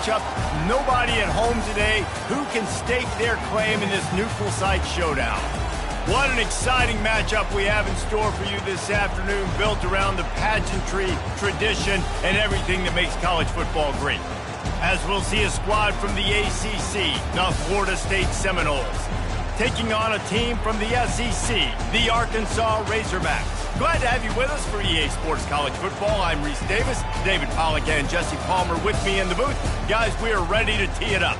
matchup. Nobody at home today who can stake their claim in this neutral site showdown. What an exciting matchup we have in store for you this afternoon, built around the pageantry, tradition, and everything that makes college football great. As we'll see a squad from the ACC, the Florida State Seminoles, taking on a team from the SEC, the Arkansas Razorbacks. Glad to have you with us for EA Sports College Football. I'm Reese Davis, David Pollack and Jesse Palmer with me in the booth. Guys, we are ready to tee it up.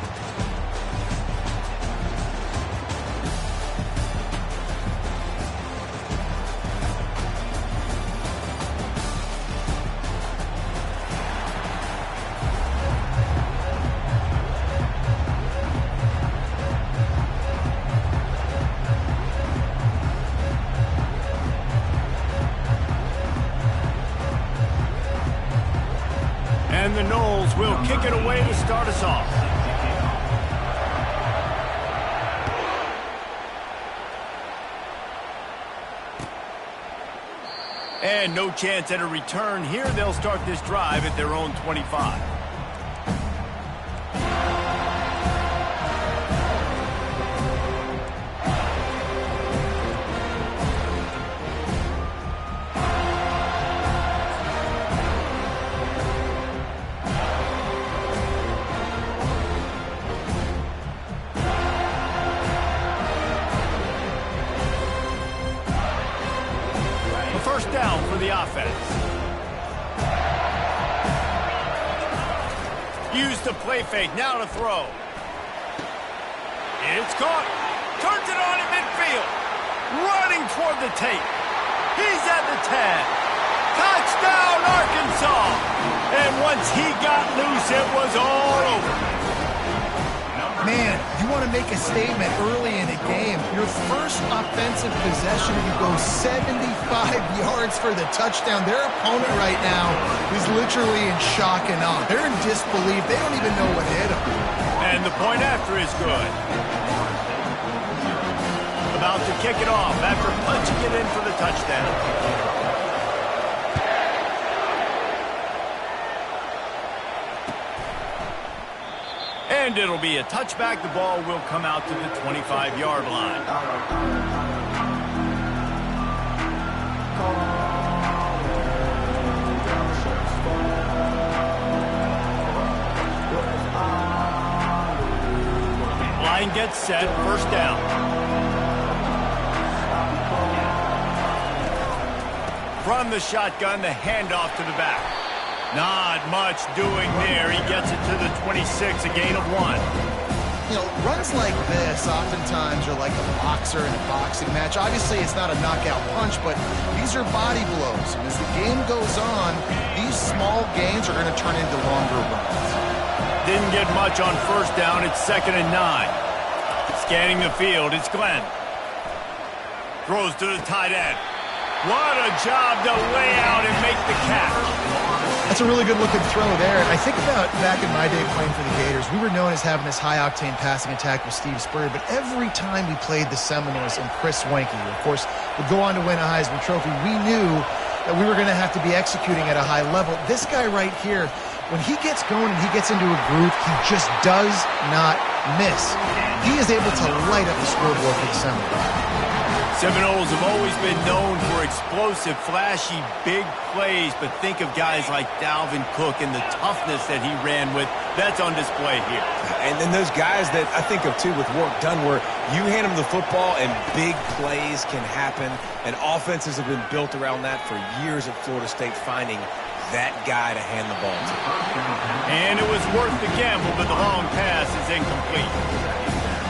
And the Noles will kick it away to start us off. And no chance at a return here. They'll start this drive at their own 25. First down for the offense. Use the play fake, now to throw. It's caught. Turns it on in midfield. Running toward the tape. He's at the 10. Touchdown, Arkansas! And once he got loose, it was all over. Man, you want to make a statement early in a game. Your first offensive possession, you go 75 yards for the touchdown. Their opponent right now is literally in shock and awe. They're in disbelief. They don't even know what hit them. And the point after is good. About to kick it off after punching it in for the touchdown. And it'll be a touchback. The ball will come out to the 25-yard line. Line gets set. First down. From the shotgun, the handoff to the back. Not much doing there. He gets it to the 26, a gain of 1. You know, runs like this oftentimes are like a boxer in a boxing match. Obviously, it's not a knockout punch, but these are body blows. And as the game goes on, these small gains are going to turn into longer runs. Didn't get much on first down. It's 2nd and 9. Scanning the field, it's Glenn. Throws to the tight end. What a job to lay out and make the catch. That's a really good-looking throw there. I think about back in my day playing for the Gators, we were known as having this high-octane passing attack with Steve Spurrier, but every time we played the Seminoles and Chris Wenke, who, of course, would go on to win a Heisman Trophy, we knew that we were going to have to be executing at a high level. This guy right here, when he gets going and he gets into a groove, he just does not miss. He is able to light up the scoreboard for the Seminoles. Seminoles have always been known for explosive, flashy, big plays, but think of guys like Dalvin Cook and the toughness that he ran with. That's on display here. And then those guys that I think of, too, with work done, where you hand them the football and big plays can happen, and offenses have been built around that for years at Florida State, finding that guy to hand the ball to. And it was worth the gamble, but the long pass is incomplete.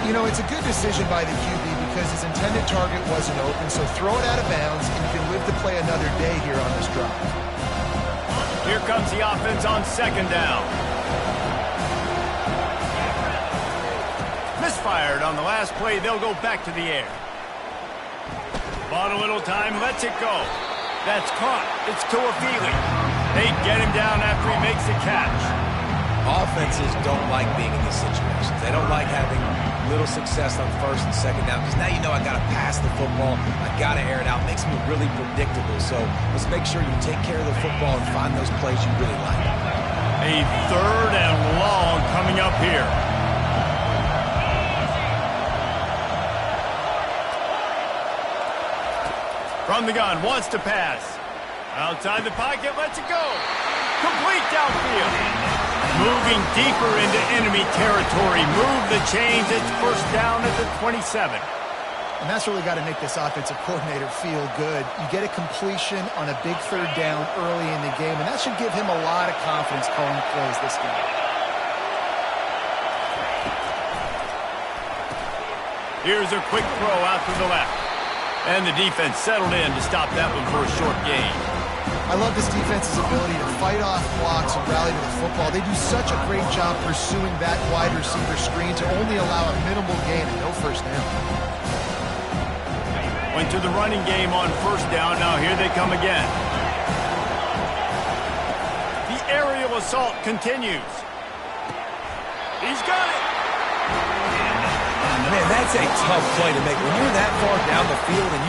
You know, it's a good decision by the QB because his intended target wasn't open, so throw it out of bounds, and you can live to play another day here on this drive. Here comes the offense on 2nd down. Misfired on the last play. They'll go back to the air. Bought a little time, lets it go. That's caught. It's Tuafili. They get him down after he makes the catch. Offenses don't like being in these situations. They don't like having little success on 1st and 2nd down because now you know I got to pass the football. I got to air it out. Makes me really predictable. So let's make sure you take care of the football and find those plays you really like. A 3rd and long From the gun, wants to pass. Outside the pocket, lets it go. Complete downfield. Moving deeper into enemy territory. Move the chains. It's first down at the 27. And that's really got to make this offensive coordinator feel good. You get a completion on a big third down early in the game, and that should give him a lot of confidence calling plays this game. Here's a quick throw out to the left. And the defense settled in to stop that one for a short gain. I love this defense's ability to fight off blocks and rally to the football. They do such a great job pursuing that wide receiver screen to only allow a minimal gain and no first down. Went to the running game on first down. Now here they come again. The aerial assault continues. He's got it. Man, that's a tough play to make. When you're that far down the field and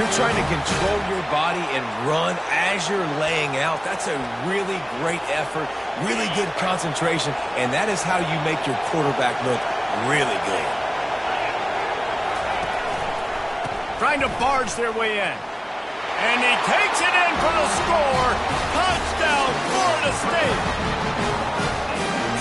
you're trying to control your body and run as you're laying out, that's a really great effort, really good concentration, and that is how you make your quarterback look really good. Trying to barge their way in. And he takes it in for the score. Touchdown, Florida State.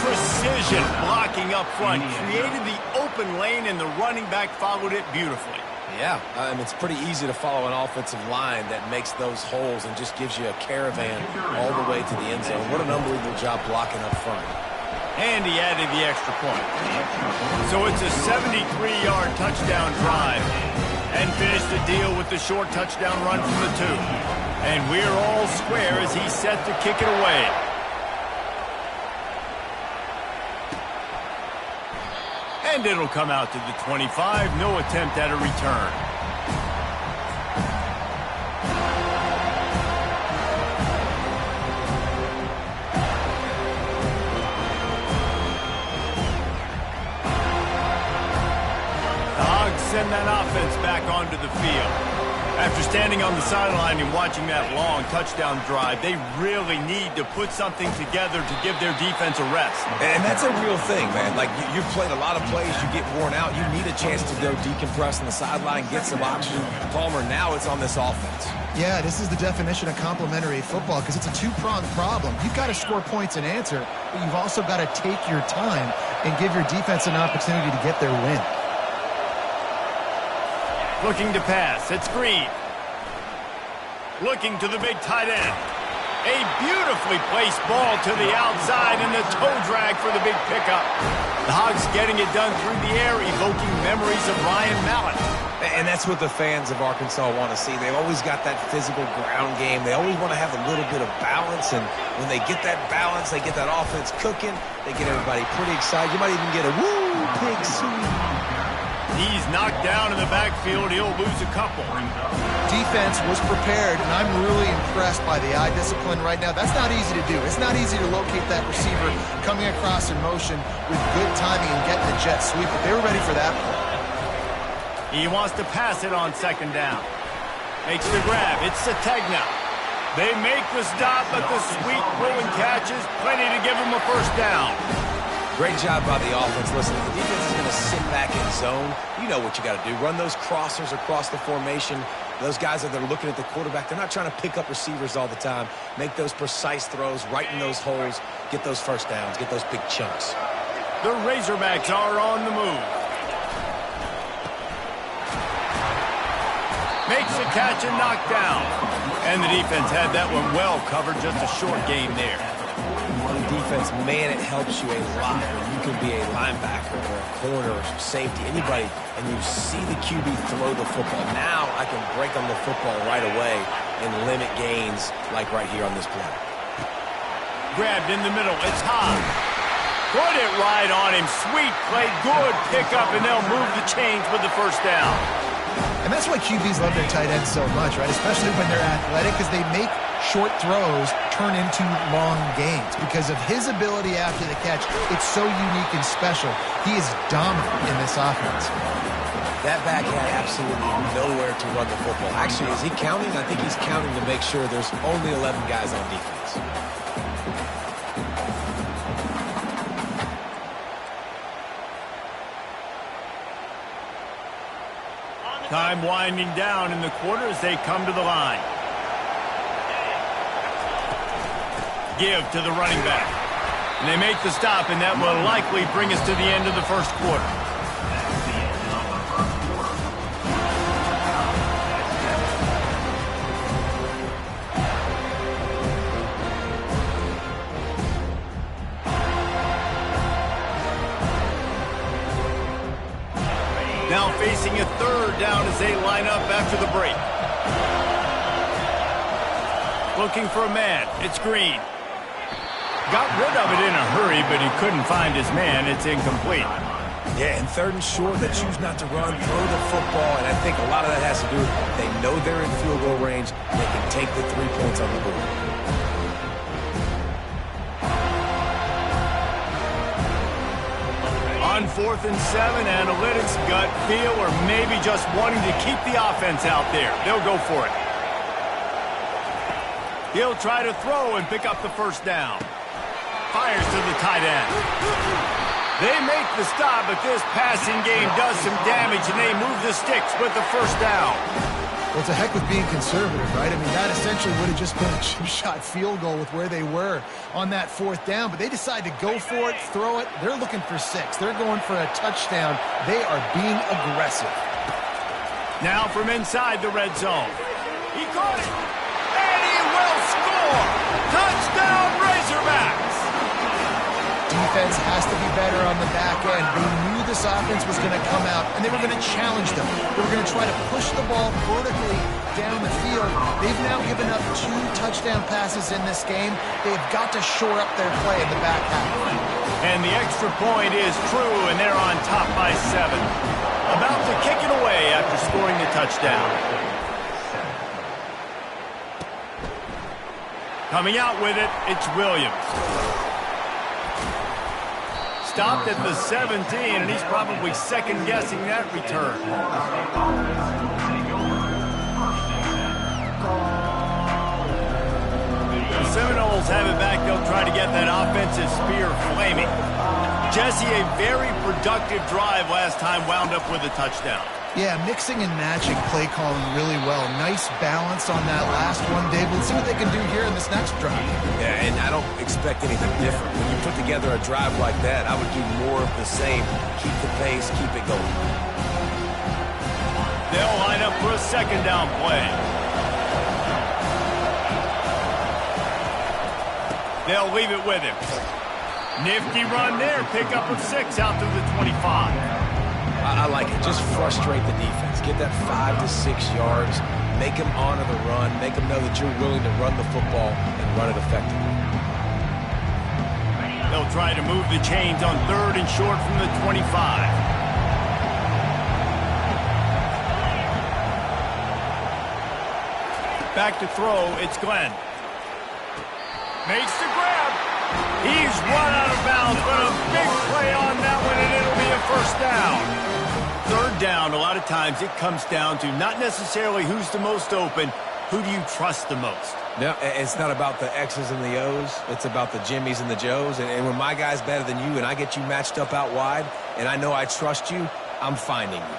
Precision blocking up front. Created the open lane, and the running back followed it beautifully. Yeah, I mean, it's pretty easy to follow an offensive line that makes those holes and just gives you a caravan all the way to the end zone. What an unbelievable job blocking up front. And he added the extra point. So it's a 73-yard touchdown drive. And finish the deal with the short touchdown run from the 2. And we're all square as he's set to kick it away. And it'll come out to the 25. No attempt at a return. Send that offense back onto the field. After standing on the sideline and watching that long touchdown drive, they really need to put something together to give their defense a rest. And that's a real thing, man. Like, you've played a lot of plays, you get worn out, you need a chance to go decompress on the sideline, get some oxygen. Palmer, now it's on this offense. Yeah, this is the definition of complementary football because it's a two-pronged problem. You've got to score points and answer, but you've also got to take your time and give your defense an opportunity to get their win. Looking to pass. It's Green. Looking to the big tight end. A beautifully placed ball to the outside and the toe drag for the big pickup. The Hogs getting it done through the air, evoking memories of Ryan Mallett. And that's what the fans of Arkansas want to see. They've always got that physical ground game. They always want to have a little bit of balance, and when they get that balance, they get that offense cooking, they get everybody pretty excited. You might even get a woo, pig sweep. He's knocked down in the backfield. He'll lose a couple. Defense was prepared, and I'm really impressed by the eye discipline right now. That's not easy to do. It's not easy to locate that receiver coming across in motion with good timing and getting the jet sweep, but they were ready for that play. He wants to pass it on second down. Makes the grab. It's Sategna. They make the stop, but the sweet throw and catch is plenty to give him a first down. Great job by the offense. Listen, the defense is going to sit back in zone. You know what you got to do. Run those crossers across the formation. Those guys that are looking at the quarterback, they're not trying to pick up receivers all the time. Make those precise throws, right in those holes, get those first downs, get those big chunks. The Razorbacks are on the move. Makes the catch and knocked down. And the defense had that one well covered. Just a short game there. Defense, man, it helps you a lot when you can be a linebacker or a corner or safety, anybody, and you see the QB throw the football. Now I can break on the football right away and limit gains like right here on this play. Grabbed in the middle. It's Hogg. Put it right on him. Sweet play. Good pickup, and they'll move the chains with the first down. And that's why QBs love their tight ends so much, right? Especially when they're athletic, because they make short throws turn into long gains. Because of his ability after the catch, it's so unique and special. He is dominant in this offense. That back had absolutely nowhere to run the football. Actually, is he counting? I think he's counting to make sure there's only 11 guys on defense. On the Time winding down in the quarter as they come to the line. Give to the running back. And they make the stop, and that will likely bring us to the end of the first quarter. Now facing a third down as they line up after the break. Looking for a man. It's Green. Got rid of it in a hurry, but he couldn't find his man. It's incomplete. Yeah, and 3rd and short, they choose not to run, throw the football, and I think a lot of that has to do with they know they're in field goal range. They can take the 3 points on the board. On 4th and 7, analytics, gut feel, or maybe just wanting to keep the offense out there. They'll go for it. He'll try to throw and pick up the first down. Fires to the tight end. They make the stop, but this passing game does some damage, and they move the sticks with the first down. Well, it's a heck with being conservative, right? I mean, that essentially would have just been a chip-shot field goal with where they were on that 4th down, but they decide to go for it, throw it. They're looking for 6. They're going for a touchdown. They are being aggressive. Now from inside the red zone. He caught it, and he will score! Touchdown, Razorbacks! Defense has to be better on the back end. They knew this offense was going to come out, and they were going to challenge them. They were going to try to push the ball vertically down the field. They've now given up 2 touchdown passes in this game. They've got to shore up their play in the back half. And the extra point is true, and they're on top by 7. About to kick it away after scoring the touchdown. Coming out with it, it's Williams. Stopped at the 17, and he's probably second-guessing that return. The Seminoles have it back. They'll try to get that offensive spear flaming. Jesse, a very productive drive last time, wound up with a touchdown. Yeah, mixing and matching play calling really well. Nice balance on that last one, Dave. Let's see what they can do here in this next drive. Yeah, and I don't expect anything different. When you put together a drive like that, I would do more of the same. Keep the pace, keep it going. They'll line up for a second down play. They'll leave it with him. Nifty run there. Pickup of 6 out to the 25. I like it. Just frustrate the defense. Get that 5 to 6 yards. Make them honor the run. Make them know that you're willing to run the football and run it effectively. They'll try to move the chains on 3rd and short from the 25. Back to throw. It's Glenn. Makes the grab. He's run out of bounds, but a big play on that one, and it'll be a first down. 3rd down, a lot of times it comes down to not necessarily who's the most open, who do you trust the most? No, it's not about the X's and the O's. It's about the Jimmies and the Joes. And when my guy's better than you and I get you matched up out wide and I know I trust you, I'm finding you.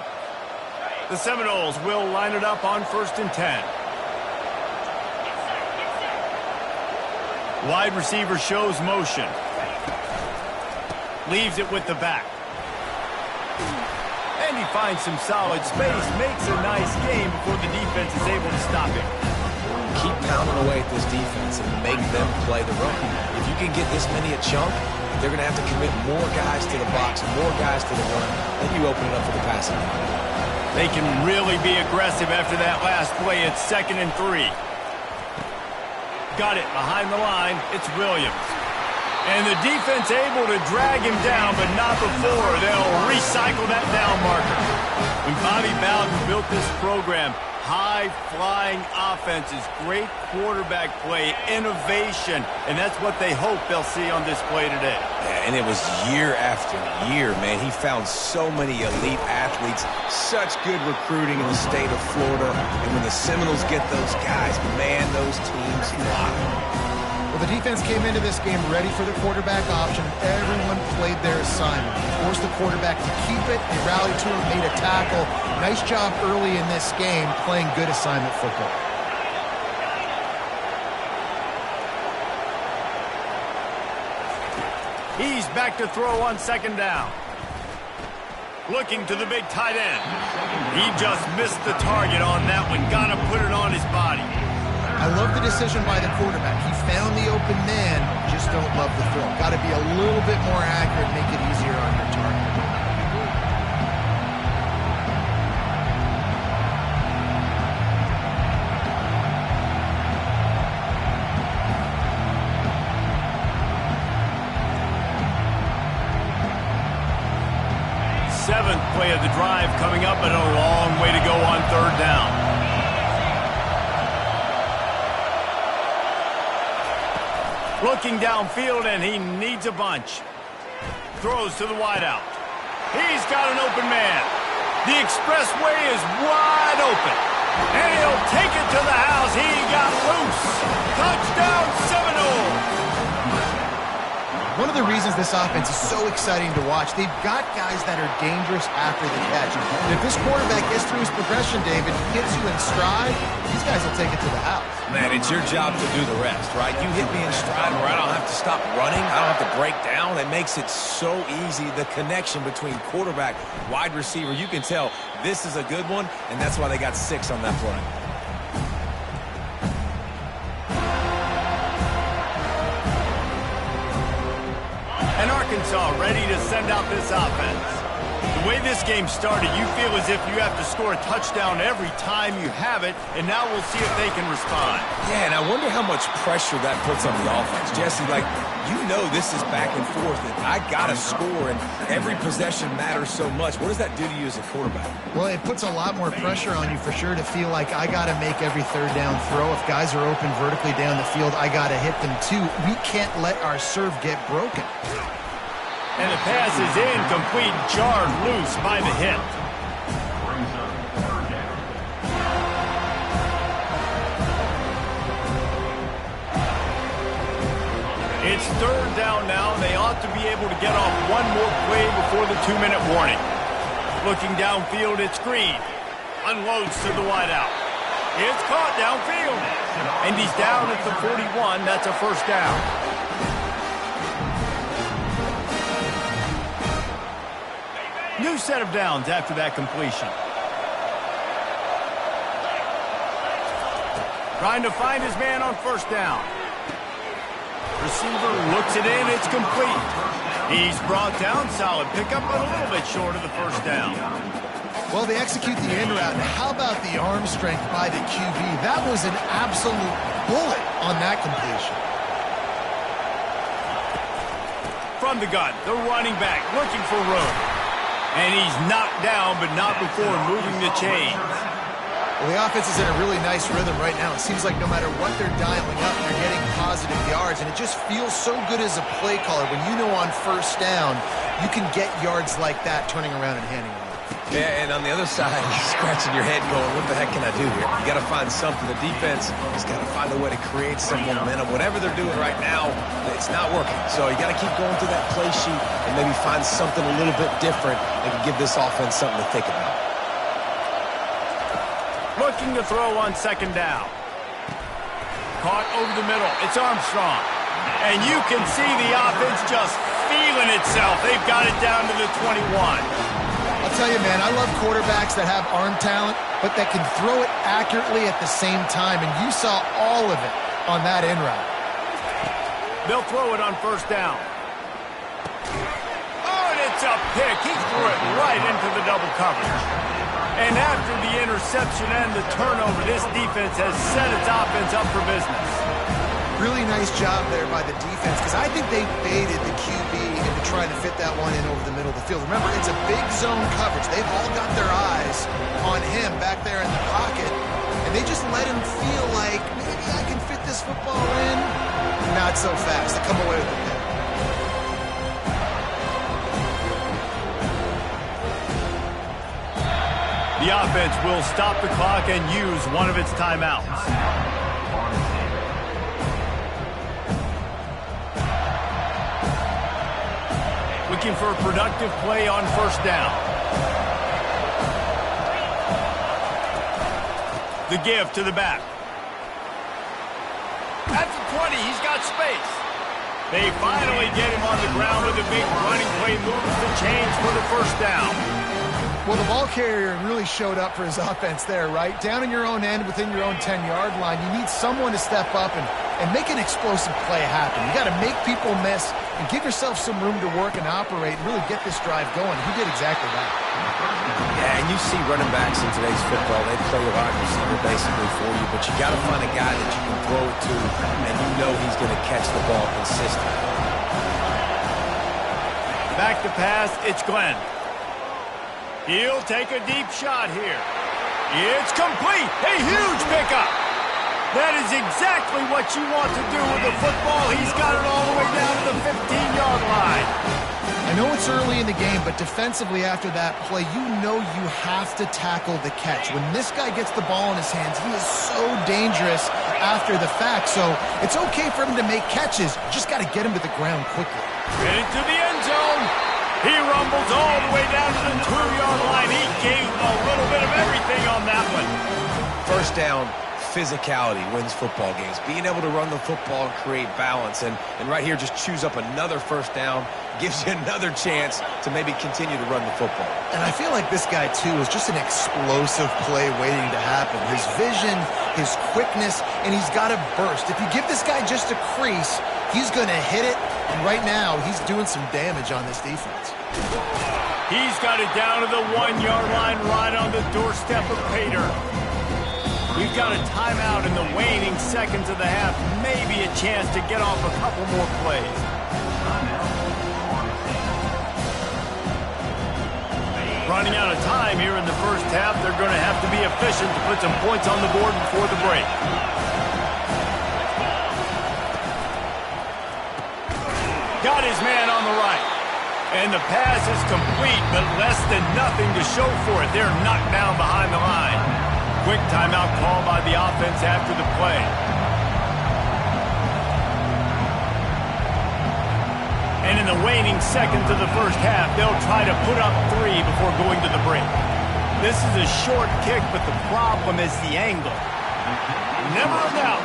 The Seminoles will line it up on 1st and 10. Wide receiver shows motion. Leaves it with the back. And he finds some solid space. Makes a nice game before the defense is able to stop him. Keep pounding away at this defense and make them play the run. If you can get this many a chunk, they're going to have to commit more guys to the box, more guys to the run. Then you open it up for the passing. They can really be aggressive after that last play. It's 2nd and 3. Got it behind the line. It's Williams. And the defense able to drag him down, but not before. They'll recycle that down marker. When Bobby Bowden built this program, high-flying offenses, great quarterback play, innovation, and that's what they hope they'll see on display today. Yeah, and it was year after year, man. He found so many elite athletes, such good recruiting in the state of Florida, and when the Seminoles get those guys, man, those teams fly. Well, the defense came into this game ready for the quarterback option. Everyone played their assignment. Forced the quarterback to keep it. They rallied to him, made a tackle. Nice job early in this game playing good assignment football. He's back to throw on second down. Looking to the big tight end. He just missed the target on that one. Got to put it on his body. I love the decision by the quarterback. He found the open man, just don't love the throw. Got to be a little bit more accurate, make it easier on your target. Seventh play of the drive coming up, but a long way to go on third down. Looking downfield, and he needs a bunch. Throws to the wideout. He's got an open man. The expressway is wide open. And he'll take it to the house. He got loose. Touchdown, Seminole. One of the reasons this offense is so exciting to watch, they've got guys that are dangerous after the catch. And if this quarterback gets through his progression, David, gets you in stride, these guys will take it to the house. Man, it's your job to do the rest, right? You hit me in stride where I don't have to stop running. I don't have to break down. It makes it so easy. The connection between quarterback, wide receiver, you can tell this is a good one, and that's why they got 6 on that play. And Arkansas ready to send out this offense. The way this game started, you feel as if you have to score a touchdown every time you have it, and now we'll see if they can respond. Yeah, and I wonder how much pressure that puts on the offense. Jesse, like, you know this is back and forth, and I got to score, and every possession matters so much. What does that do to you as a quarterback? Well, it puts a lot more pressure on you for sure to feel like I got to make every third down throw. If guys are open vertically down the field, I got to hit them too. We can't let our serve get broken. And the pass is incomplete, jarred loose by the hit. It's third down now. They ought to be able to get off one more play before the 2-minute warning. Looking downfield, it's Green. Unloads to the wideout. It's caught downfield. And he's down at the 41. That's a first down. New set of downs after that completion. Trying to find his man on first down. Receiver looks it in. It's complete. He's brought down. Solid pickup, but a little bit short of the first down. Well, they execute the in route. How about the arm strength by the QB? That was an absolute bullet on that completion. From the gun, the running back looking for room. And he's knocked down, but not before moving the chains. Well, the offense is in a really nice rhythm right now. It seems like no matter what they're dialing up, they're getting positive yards, and it just feels so good as a play caller when you know on first down you can get yards like that turning around and handing it off. Yeah, and on the other side, you're scratching your head going, what the heck can I do here? You got to find something. The defense has got to find a way to create some momentum. Whatever they're doing right now, it's not working. So you got to keep going through that play sheet and maybe find something a little bit different that can give this offense something to think about. Looking to throw on second down. Caught over the middle. It's Armstrong. And you can see the offense just feeling itself. They've got it down to the 21. I'll tell you, man, I love quarterbacks that have arm talent, but that can throw it accurately at the same time, and you saw all of it on that in route. They'll throw it on first down. Oh, and it's a pick. He threw it right into the double coverage. And after the interception and the turnover, this defense has set its offense up for business. Really nice job there by the defense, because I think they baited the QB into trying to fit that one in over the middle of the field. Remember, it's a big zone coverage. They've all got their eyes on him back there in the pocket, and they just let him feel like, maybe I can fit this football in. Not so fast. They come away with a pick. The offense will stop the clock and use one of its timeouts. looking for a productive play on first down. The give to the back. At the 20, he's got space. They finally get him on the ground with a big running play, moves the chains for the first down. Well, the ball carrier really showed up for his offense there, right? Down in your own end, within your own 10-yard line, you need someone to step up and make an explosive play happen. You got to make people miss and give yourself some room to work and operate and really get this drive going. He did exactly that. Yeah, and you see running backs in today's football, they play a wide receiver basically for you, but you got to find a guy that you can throw it to, and you know he's going to catch the ball consistently. Back to pass, it's Glenn. He'll take a deep shot here. It's complete. A huge pickup. That is exactly what you want to do with the football. He's got it all the way down to the 15-yard line. I know it's early in the game, but defensively after that play, you know you have to tackle the catch. When this guy gets the ball in his hands, he is so dangerous after the fact. So it's okay for him to make catches. Just got to get him to the ground quickly. And into the end zone. He rumbles all the way down to the 2-yard line. He gave a little bit of everything on that one. First down, physicality wins football games. Being able to run the football and create balance. And right here, just choose up another first down. Gives you another chance to maybe continue to run the football. And I feel like this guy, too, is just an explosive play waiting to happen. His vision, his quickness, and he's got to burst. If you give this guy just a crease, he's going to hit it. And right now, he's doing some damage on this defense. He's got it down to the 1-yard line right on the doorstep of Pater. We've got a timeout in the waning seconds of the half. Maybe a chance to get off a couple more plays. Running out of time here in the first half. They're going to have to be efficient to put some points on the board before the break. Got his man on the right. And the pass is complete, but less than nothing to show for it. They're knocked down behind the line. Quick timeout call by the offense after the play. And in the waning seconds of the first half, they'll try to put up 3 before going to the break. This is a short kick, but the problem is the angle. Never a doubt.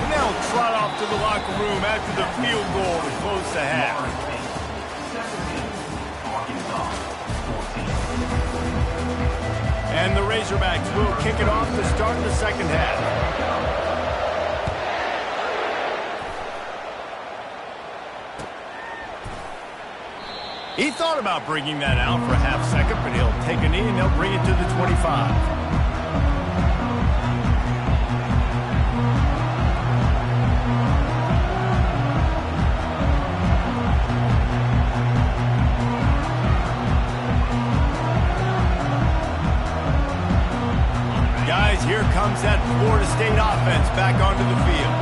And they'll trot off to the locker room after the field goal to close the half. And the Razorbacks will kick it off to start the second half. He thought about bringing that out for a half second, but he'll take a knee and they'll bring it to the 25. Guys, here comes that Florida State offense back onto the field.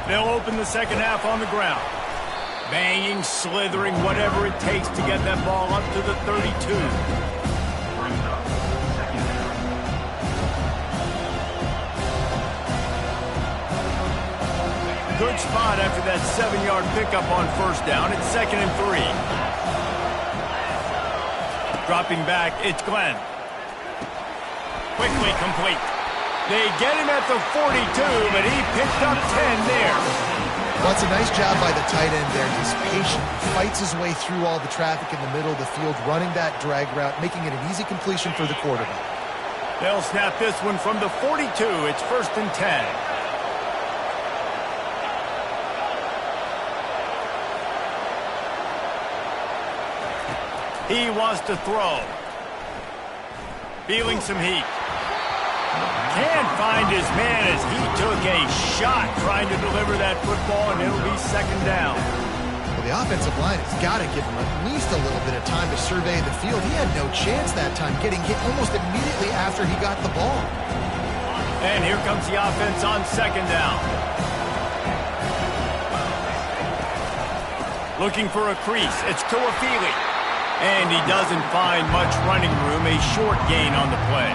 They'll open the second half on the ground. Banging, slithering, whatever it takes to get that ball up to the 32. Good spot after that 7-yard pickup on first down. It's 2nd and 3. Dropping back, it's Glenn. Quickly complete. They get him at the 42, but he picked up 10 there. Well, it's a nice job by the tight end there. He's patient. He fights his way through all the traffic in the middle of the field, running that drag route, making it an easy completion for the quarterback. They'll snap this one from the 42. It's 1st and 10. He wants to throw. Feeling some heat. Can't find his man as he took a shot trying to deliver that football, and it'll be 2nd down. Well, the offensive line has got to give him at least a little bit of time to survey the field. He had no chance that time, getting hit almost immediately after he got the ball. And here comes the offense on 2nd down. Looking for a crease. It's Tuafili. And he doesn't find much running room, a short gain on the play.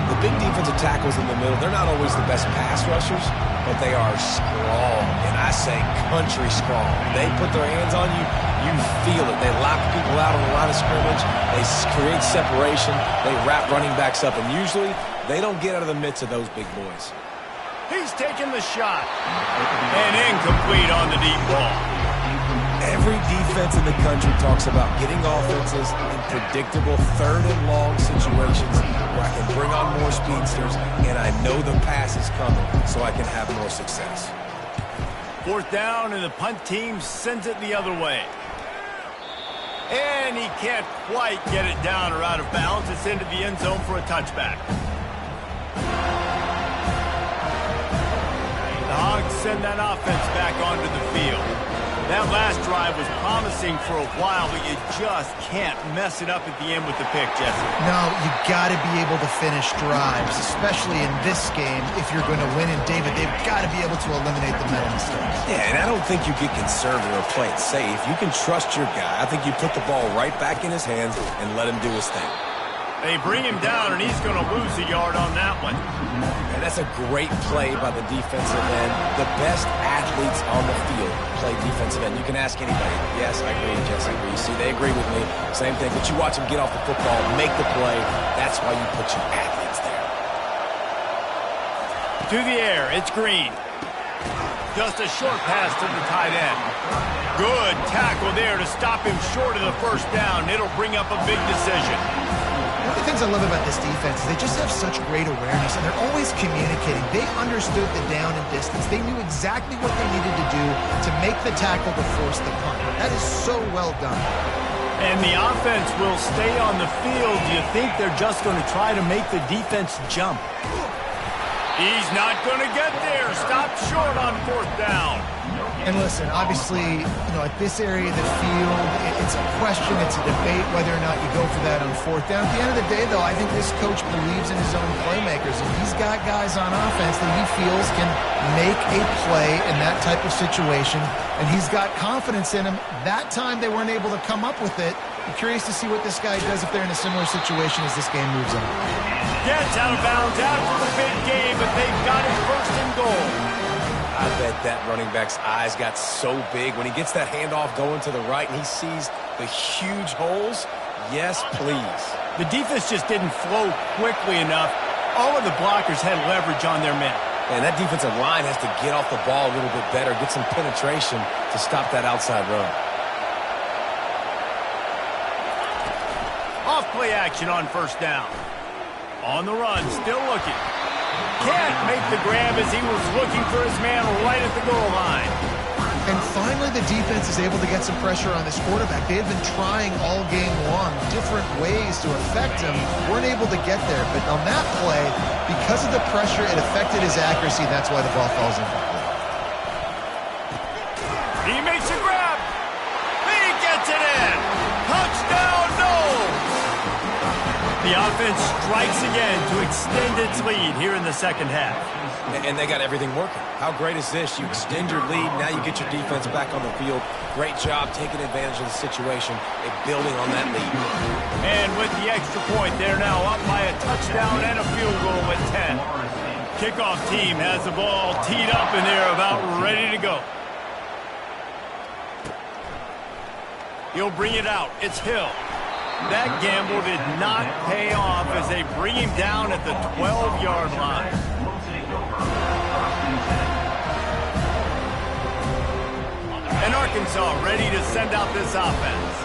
The big defensive tackles in the middle, they're not always the best pass rushers, but they are strong, and I say country strong. They put their hands on you, you feel it. They lock people out on the line of scrimmage. They create separation. They wrap running backs up, and usually they don't get out of the midst of those big boys. He's taking the shot. And incomplete on the deep ball. Every defense in the country talks about getting offenses in predictable third and long situations where I can bring on more speedsters and I know the pass is coming so I can have more success. 4th down, and the punt team sends it the other way. And he can't quite get it down or out of bounds. It's into the end zone for a touchback. The Hogs send that offense back onto the field. That last drive was promising for a while, but you just can't mess it up at the end with the pick, Jesse. No, you got to be able to finish drives, especially in this game. If you're going to win, and David, they've got to be able to eliminate the mental mistakes. Yeah, and I don't think you get conservative or play it safe. You can trust your guy. I think you put the ball right back in his hands and let him do his thing. They bring him down, and he's going to lose a yard on that one. And that's a great play by the defensive end. The best athletes on the field play defensive end. You can ask anybody. Yes, I agree, Jesse. I agree. See, they agree with me. Same thing. But you watch them get off the football, make the play. That's why you put your athletes there. To the air, it's Green. Just a short pass to the tight end. Good tackle there to stop him short of the first down. It'll bring up a big decision. One of the things I love about this defense is they just have such great awareness, and they're always communicating. They understood the down and distance. They knew exactly what they needed to do to make the tackle to force the punt. That is so well done. And the offense will stay on the field. Do you think they're just going to try to make the defense jump? He's not going to get there. Stopped short on 4th down. And listen, obviously, at this area of the field, it's a question, it's a debate whether or not you go for that on 4th down. At the end of the day, though, I think this coach believes in his own playmakers, and he's got guys on offense that he feels can make a play in that type of situation, and he's got confidence in him. That time they weren't able to come up with it. I'm curious to see what this guy does if they're in a similar situation as this game moves on. Gets out of bounds after the big game, but they've got it 1st and goal. I bet that running back's eyes got so big when he gets that handoff going to the right and he sees the huge holes. Yes, please. The defense just didn't flow quickly enough. All of the blockers had leverage on their men. And that defensive line has to get off the ball a little bit better, get some penetration to stop that outside run. Off play action on 1st down. On the run, still looking. Can't make the grab as he was looking for his man right at the goal line. And finally, the defense is able to get some pressure on this quarterback. They had been trying all game long different ways to affect him. Weren't able to get there. But on that play, because of the pressure, it affected his accuracy. That's why the ball falls incomplete. He makes a grab. He gets it in. Touchdown, no! The offense strikes again to extend its lead here in the 2nd half. And they got everything working. How great is this? You extend your lead, now you get your defense back on the field. Great job taking advantage of the situation and building on that lead. And with the extra point, they're now up by a touchdown and a field goal at 10. Kickoff team has the ball teed up, and they're about ready to go. He'll bring it out. It's Hill. That gamble did not pay off as they bring him down at the 12-yard line. And Arkansas ready to send out this offense.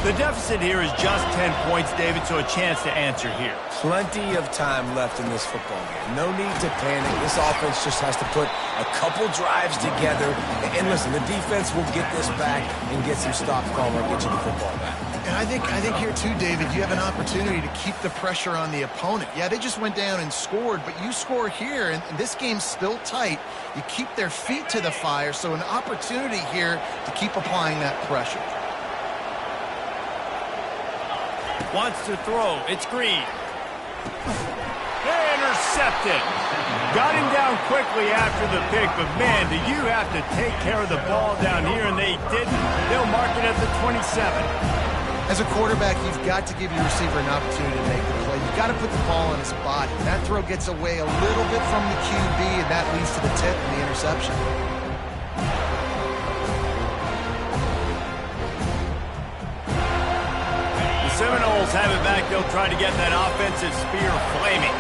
The deficit here is just 10 points, David, so a chance to answer here. Plenty of time left in this football game. No need to panic. This offense just has to put a couple drives together. And listen, the defense will get this back and get some stops calm or get you the football back. And I think here too, David, you have an opportunity to keep the pressure on the opponent. Yeah, they just went down and scored, but you score here, and this game's still tight. You keep their feet to the fire, so an opportunity here to keep applying that pressure. Wants to throw. It's Green. Intercepted. Got him down quickly after the pick, but man, do you have to take care of the ball down here, and they didn't. They'll mark it at the 27. As a quarterback, you've got to give your receiver an opportunity to make the play. you've got to put the ball on his body. That throw gets away a little bit from the QB, and that leads to the tip and the interception. The Seminoles have it back. They'll try to get that offensive spear flaming.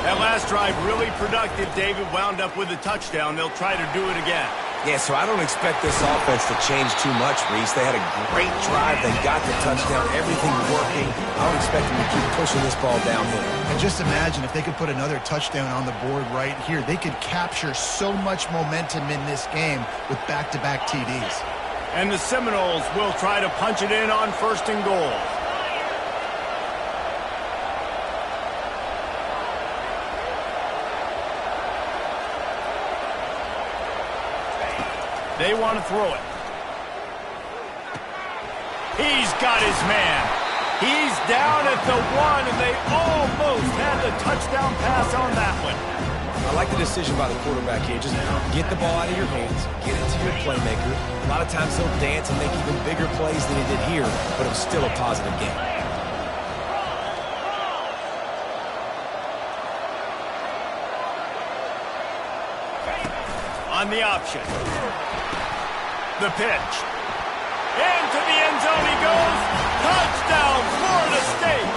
That last drive really productive. David wound up with a touchdown. They'll try to do it again. Yeah, so I don't expect this offense to change too much, Reese. They had a great drive. They got the touchdown. Everything working. I would expect them to keep pushing this ball downhill. And just imagine if they could put another touchdown on the board right here. They could capture so much momentum in this game with back-to-back TDs. And the Seminoles will try to punch it in on 1st and goal. They want to throw it. He's got his man. He's down at the 1, and they almost had the touchdown pass on that one. I like the decision by the quarterback here. Just get the ball out of your hands, get it to your playmaker. A lot of times he'll dance and make even bigger plays than he did here, but it was still a positive game. On the option. The pitch. Into the end zone he goes. Touchdown, Florida State.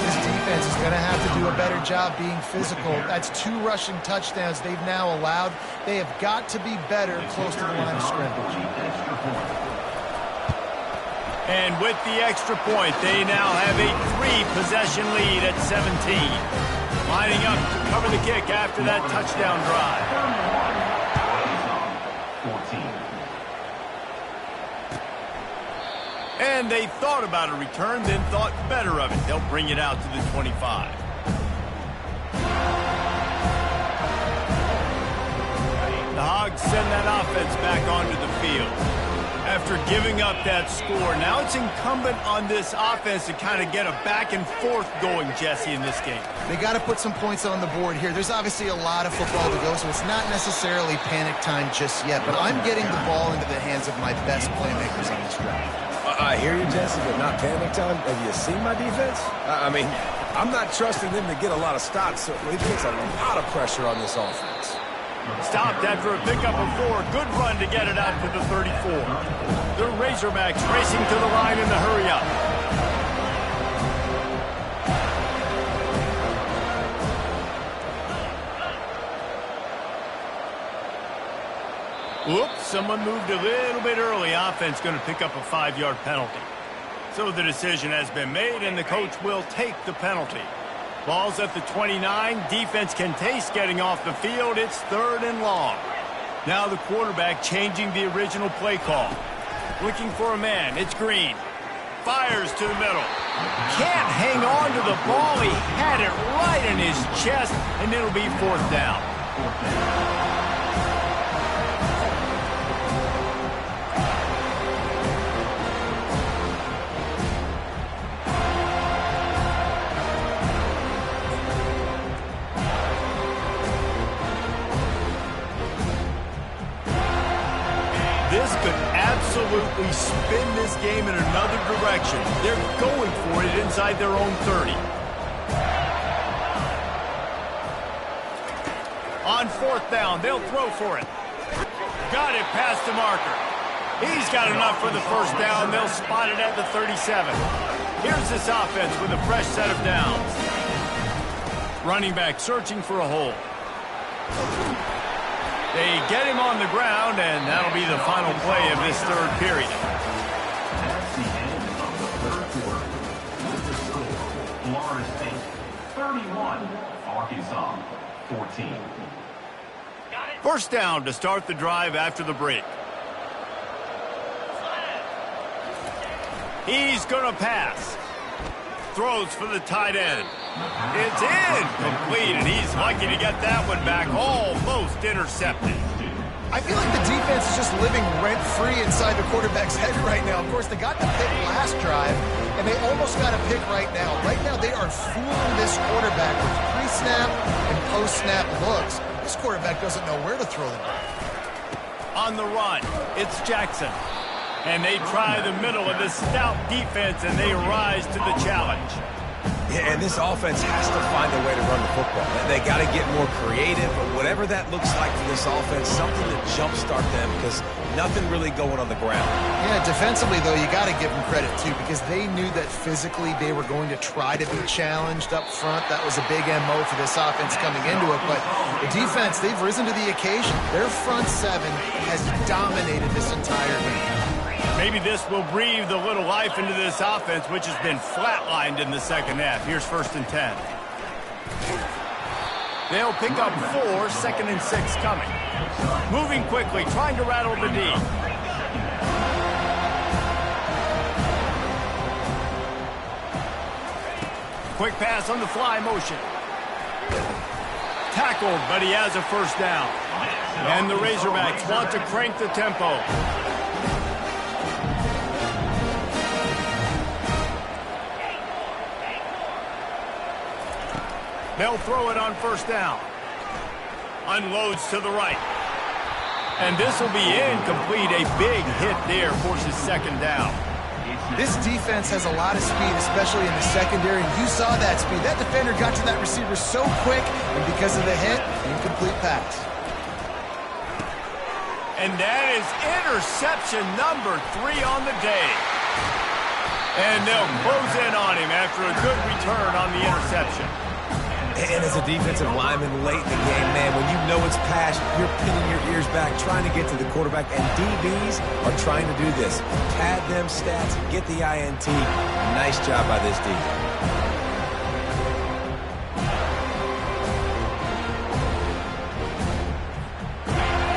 This defense is going to have to do a better job being physical. That's 2 rushing touchdowns they've now allowed. They have got to be better close to the line of scrimmage. And with the extra point, they now have a 3-possession lead at 17. Lining up to cover the kick after that touchdown drive. And they thought about a return, then thought better of it. They'll bring it out to the 25. The Hogs send that offense back onto the field. After giving up that score, now it's incumbent on this offense to kind of get a back and forth going, Jesse, in this game. They got to put some points on the board here. There's obviously a lot of football to go, so it's not necessarily panic time just yet, but I'm getting the ball into the hands of my best playmakers on this drive. I hear you, Jesse, but not panic time. Have you seen my defense? I mean, I'm not trusting them to get a lot of stops, so it puts a lot of pressure on this offense. Stopped after a pickup of 4. Good run to get it out to the 34. The Razorbacks racing to the line in the hurry-up. Whoops, someone moved a little bit early. Offense going to pick up a 5-yard penalty. So the decision has been made, and the coach will take the penalty. Ball's at the 29. Defense can taste getting off the field. It's 3rd and long. Now the quarterback changing the original play call. Looking for a man. It's Green. Fires to the middle. Can't hang on to the ball. He had it right in his chest, and it'll be 4th down. This could absolutely spin this game in another direction. They're going for it inside their own 30. On 4th down, they'll throw for it. Got it past the marker. He's got enough for the 1st down. They'll spot it at the 37. Here's this offense with a fresh set of downs. Running back searching for a hole. They get him on the ground, and that'll be the final play of this 3rd period. That's the end of the 3rd quarter. With the score, Florida State 31, Arkansas 14. 1st down to start the drive after the break. He's going to pass. Throws for the tight end. It's incomplete, and he's lucky to get that one back. Almost intercepted. I feel like the defense is just living rent-free inside the quarterback's head right now. Of course, they got the pick last drive, and they almost got a pick right now. Right now, they are fooling this quarterback with pre-snap and post-snap looks. This quarterback doesn't know where to throw the ball. On the run, it's Jackson. And they try the middle of this stout defense, and they rise to the challenge. Yeah, and this offense has to find a way to run the football. They got to get more creative, but whatever that looks like for this offense, something to jumpstart them because nothing really going on the ground. Yeah, defensively, though, you got to give them credit, too, because they knew that physically they were going to try to be challenged up front. That was a big MO for this offense coming into it, but the defense, they've risen to the occasion. Their front seven has dominated this entire game. Maybe this will breathe a little life into this offense, which has been flatlined in the second half. Here's 1st and 10. They'll pick up 4, 2nd and 6 coming. Moving quickly, trying to rattle the D. Quick pass on the fly motion. Tackled, but he has a 1st down. And the Razorbacks want to crank the tempo. They'll throw it on 1st down. Unloads to the right. And this will be incomplete. A big hit there forces 2nd down. This defense has a lot of speed, especially in the secondary, and you saw that speed. That defender got to that receiver so quick, and because of the hit, incomplete pass. And that is interception number 3 on the day. And they'll close in on him after a good return on the interception. And as a defensive lineman late in the game, man, when you know it's passed, you're pinning your ears back, trying to get to the quarterback, and DBs are trying to do this. Pad them stats, get the INT. Nice job by this D.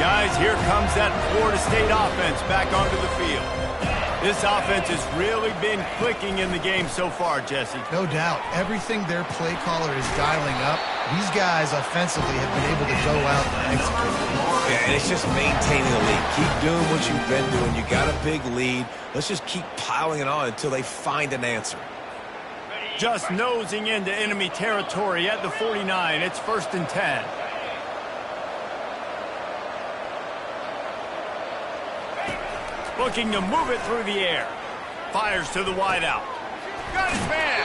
Guys, here comes that Florida State offense back onto the field. This offense has really been clicking in the game so far, Jesse. No doubt. Everything their play caller is dialing up, these guys offensively have been able to go out and execute. Yeah, and it's just maintaining the lead. Keep doing what you've been doing. You got a big lead. Let's just keep piling it on until they find an answer. Just nosing into enemy territory at the 49. It's 1st and 10. Looking to move it through the air. Fires to the wideout. Got his man.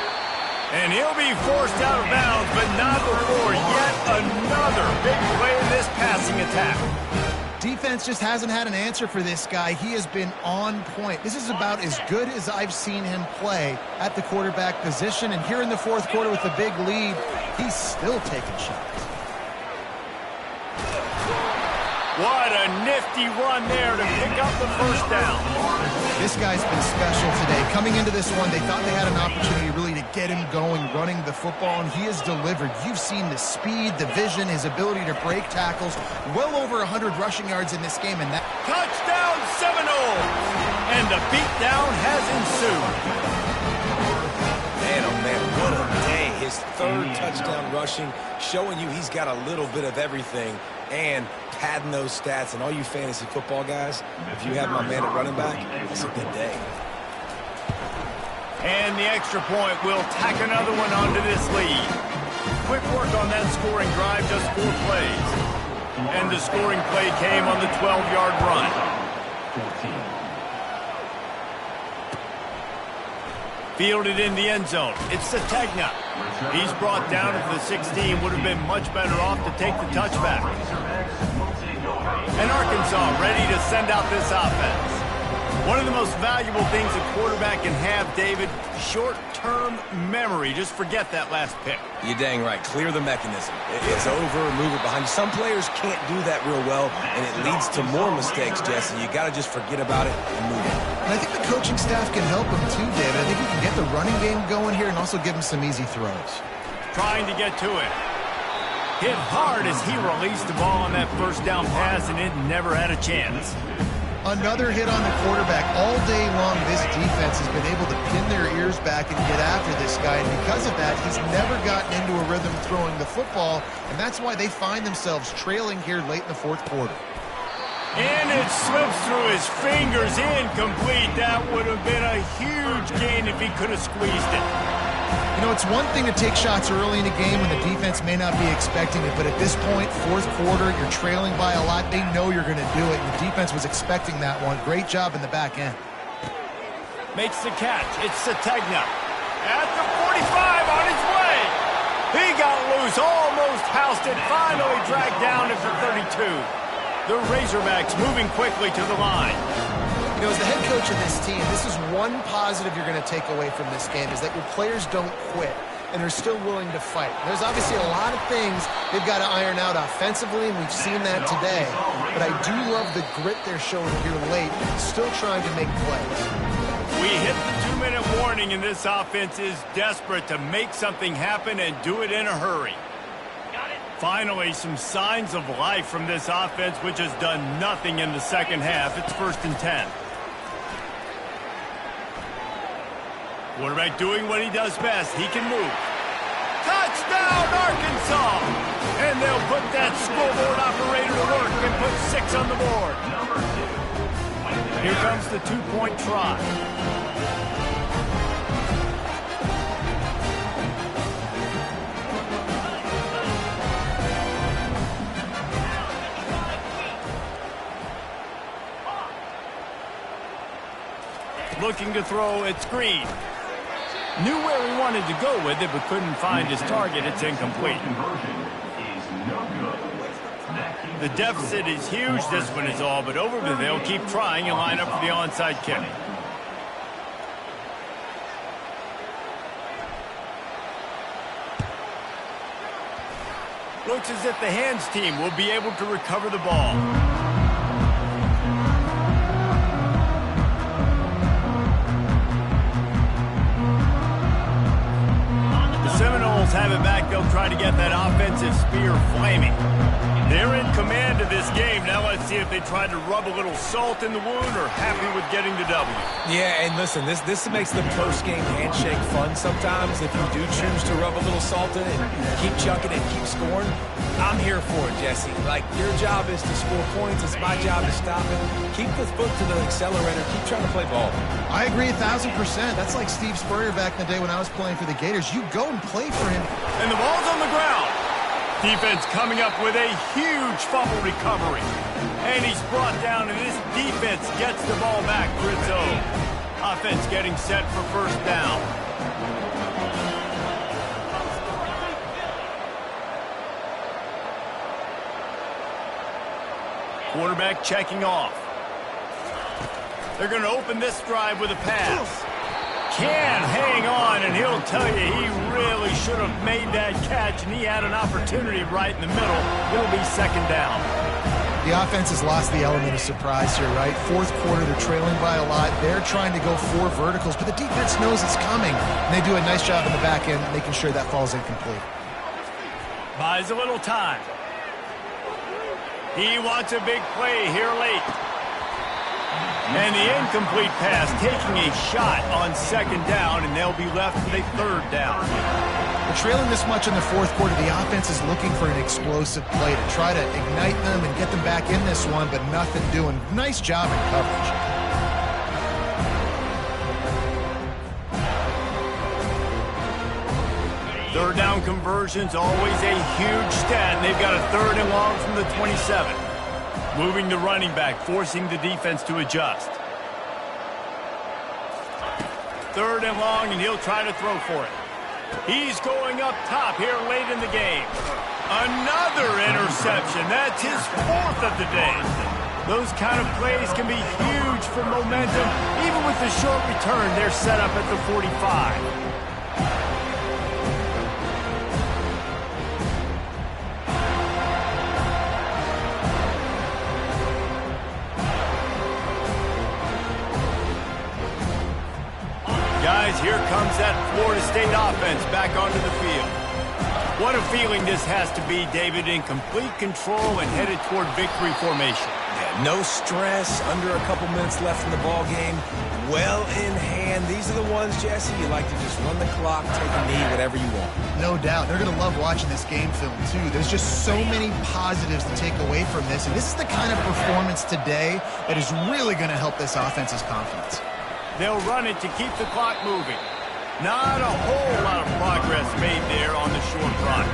And he'll be forced out of bounds, but not before yet another big play in this passing attack. Defense just hasn't had an answer for this guy. He has been on point. This is about as good as I've seen him play at the quarterback position. And here in the 4th quarter with a big lead, he's still taking shots. What a nifty run there to pick up the 1st down. This guy's been special today. Coming into this one, they thought they had an opportunity really to get him going, running the football, and he has delivered. You've seen the speed, the vision, his ability to break tackles. Well over 100 rushing yards in this game. And that touchdown Seminoles! And the beatdown has ensued. Man, oh man, what a day. His 3rd touchdown rushing, showing you he's got a little bit of everything. And padding those stats, and all you fantasy football guys, if you have my man at running back, it's a good day. And the extra point will tack another one onto this lead. Quick work on that scoring drive, just 4 plays. And the scoring play came on the 12-yard run. Fielded in the end zone. It's Sategna. He's brought down at the 16. Would have been much better off to take the touchback. And Arkansas ready to send out this offense. One of the most valuable things a quarterback can have, David, short-term memory. Just forget that last pick. You're dang right. Clear the mechanism. It's over, move it behind you. Some players can't do that real well, and it leads to more mistakes, Jesse. You got to just forget about it and move on. And I think the coaching staff can help him too, David. I think he can get the running game going here and also give him some easy throws. Trying to get to it. Hit hard as he released the ball on that 1st down pass, and it never had a chance. Another hit on the quarterback. All day long, this defense has been able to pin their ears back and get after this guy. And because of that, he's never gotten into a rhythm throwing the football. And that's why they find themselves trailing here late in the 4th quarter. And it slips through his fingers, incomplete. That would have been a huge gain if he could have squeezed it. You know, it's one thing to take shots early in a game when the defense may not be expecting it, but at this point, 4th quarter, you're trailing by a lot. They know you're going to do it, and the defense was expecting that one. Great job in the back end. Makes the catch. It's Sategna. At the 45, on his way. He got loose, almost housed it, finally dragged down at the 32. The Razorbacks moving quickly to the line. You know, as the head coach of this team, this is one positive you're going to take away from this game, is that your players don't quit and are still willing to fight. There's obviously a lot of things they've got to iron out offensively, and we've seen that today. But I do love the grit they're showing here late, still trying to make plays. We hit the 2-minute warning, and this offense is desperate to make something happen and do it in a hurry. Finally, some signs of life from this offense, which has done nothing in the second half. It's 1st and 10. Quarterback doing what he does best. He can move. Touchdown, Arkansas! And they'll put that scoreboard operator to work and put 6 on the board. Here comes the 2-point try. Looking to throw, it's Green. Knew where he wanted to go with it, but couldn't find his target. It's incomplete. The deficit is huge. This one is all but over, but they'll keep trying and line up for the onside kick. Looks as if the hands team will be able to recover the ball. Seminoles have it back. They'll try to get that offensive spear flaming. They're in command of this game. Now let's see if they try to rub a little salt in the wound or happy with getting the W. Yeah, and listen, this makes the post-game handshake fun sometimes. If you do choose to rub a little salt in it and keep chucking and keep scoring, I'm here for it, Jesse. Like, your job is to score points. It's my job to stop it. Keep the foot to the accelerator. Keep trying to play ball. I agree 1,000%. That's like Steve Spurrier back in the day when I was playing for the Gators. You go and play for him. And the ball's on the ground. Defense coming up with a huge fumble recovery. And he's brought down, and this defense gets the ball back for its own. Offense getting set for 1st down. Quarterback checking off. They're going to open this drive with a pass. Can hang on, and he'll tell you he really should have made that catch, and he had an opportunity right in the middle. It'll be 2nd down. The offense has lost the element of surprise here, right? 4th quarter, they're trailing by a lot. They're trying to go 4 verticals, but the defense knows it's coming, and they do a nice job in the back end making sure that falls incomplete. Buys a little time. He wants a big play here late. And the incomplete pass taking a shot on 2nd down, and they'll be left with a 3rd down. We're trailing this much in the 4th quarter. The offense is looking for an explosive play to try to ignite them and get them back in this one, but nothing doing. Nice job in coverage. Third down conversions, always a huge stat, and they've got a 3rd and long from the 27. Moving the running back, forcing the defense to adjust. 3rd and long, and he'll try to throw for it. He's going up top here late in the game. Another interception. That's his 4th of the day. Those kind of plays can be huge for momentum. Even with the short return, they're set up at the 45. Guys, here comes that Florida State offense back onto the field. What a feeling this has to be, David, in complete control and headed toward victory formation. Yeah, no stress, under a couple minutes left in the ball game. Well in hand. These are the ones, Jesse, you like to just run the clock, take a knee, whatever you want. No doubt. They're going to love watching this game film, too. There's just so many positives to take away from this, and this is the kind of performance today that is really going to help this offense's confidence. They'll run it to keep the clock moving. Not a whole lot of progress made there on the short run.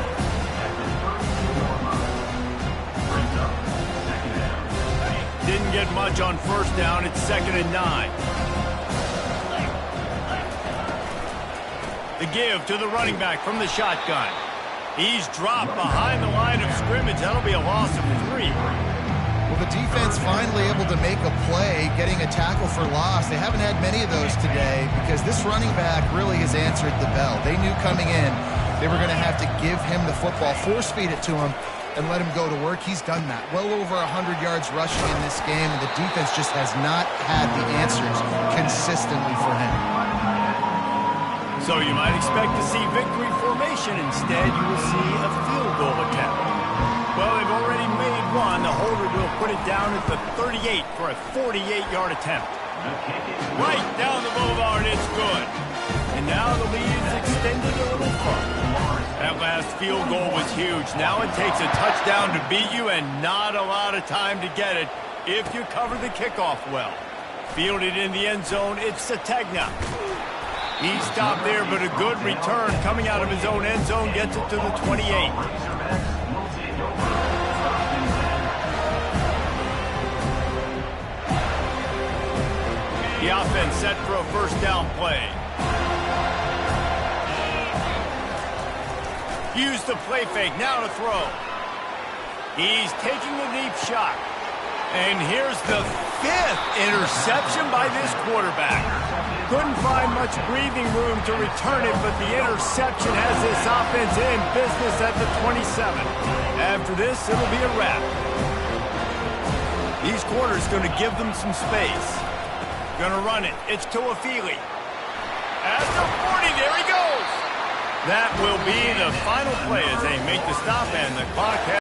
Didn't get much on 1st down. It's 2nd and 9. The give to the running back from the shotgun. He's dropped behind the line of scrimmage. That'll be a loss of 3. Well, the defense finally able to make a play, getting a tackle for loss. They haven't had many of those today because this running back really has answered the bell. They knew coming in they were going to have to give him the football, force feed it to him, and let him go to work. He's done that. Well over 100 yards rushing in this game, and the defense just has not had the answers consistently for him. So you might expect to see victory formation. Instead, you will see a field goal attempt. Well, they've already made one. The holder will put it down at the 38 for a 48-yard attempt. Right down the boulevard, it's good. And now the lead is extended a little further. That last field goal was huge. Now it takes a touchdown to beat you and not a lot of time to get it if you cover the kickoff well. Fielded in the end zone, it's Sategna. He stopped there, but a good return coming out of his own end zone gets it to the 28. The offense set for a first down play. Use the play fake, now to throw. He's taking a deep shot. And here's the 5th interception by this quarterback. Couldn't find much breathing room to return it, but the interception has this offense in business at the 27. After this, it'll be a wrap. These quarters going to give them some space. Going to run it. It's Tuafili. At the 40, there he goes. That will be the final play as they make the stop, and the clock has